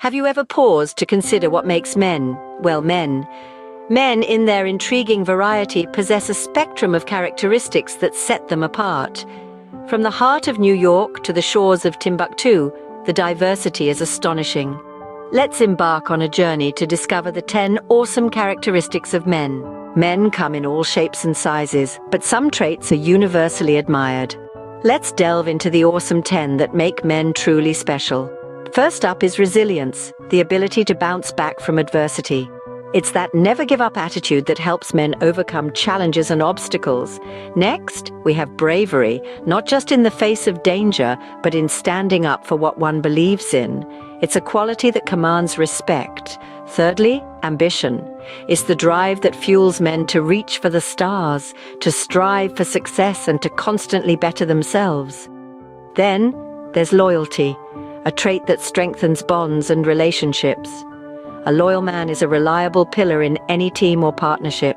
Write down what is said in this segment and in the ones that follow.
Have you ever paused to consider what makes men, well, men? Men, in their intriguing variety, possess a spectrum of characteristics that set them apart. From the heart of New York to the shores of Timbuktu, the diversity is astonishing. Let's embark on a journey to discover the 10 awesome characteristics of men. Men come in all shapes and sizes, but some traits are universally admired. Let's delve into the awesome 10 that make men truly special. First up is resilience, the ability to bounce back from adversity. It's that never-give-up attitude that helps men overcome challenges and obstacles. Next, we have bravery, not just in the face of danger, but in standing up for what one believes in. It's a quality that commands respect. Thirdly, ambition. It's the drive that fuels men to reach for the stars, to strive for success, and to constantly better themselves. Then, there's loyalty, a trait that strengthens bonds and relationships. A loyal man is a reliable pillar in any team or partnership.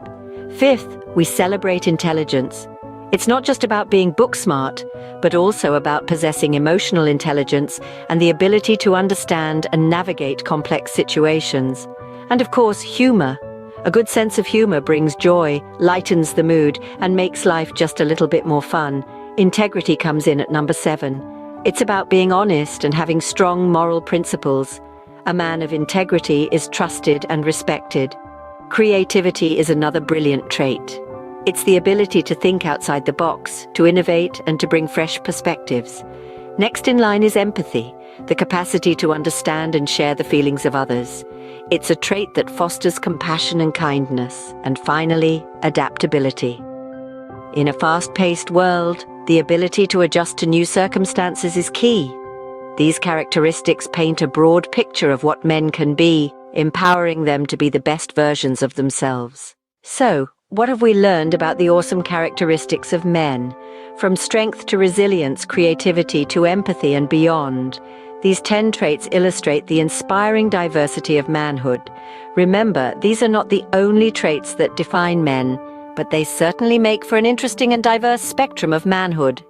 Fifth, we celebrate intelligence. It's not just about being book smart, but also about possessing emotional intelligence and the ability to understand and navigate complex situations. And of course, humor. A good sense of humor brings joy, lightens the mood, and makes life just a little bit more fun. Integrity comes in at number 7. It's about being honest and having strong moral principles. A man of integrity is trusted and respected. Creativity is another brilliant trait. It's the ability to think outside the box, to innovate, and to bring fresh perspectives. Next in line is empathy, the capacity to understand and share the feelings of others. It's a trait that fosters compassion and kindness. And finally, adaptability. In a fast-paced world, the ability to adjust to new circumstances is key. These characteristics paint a broad picture of what men can be, empowering them to be the best versions of themselves. So, what have we learned about the awesome characteristics of men? From strength to resilience, creativity to empathy and beyond. These 10 traits illustrate the inspiring diversity of manhood. Remember, these are not the only traits that define men, but they certainly make for an interesting and diverse spectrum of manhood.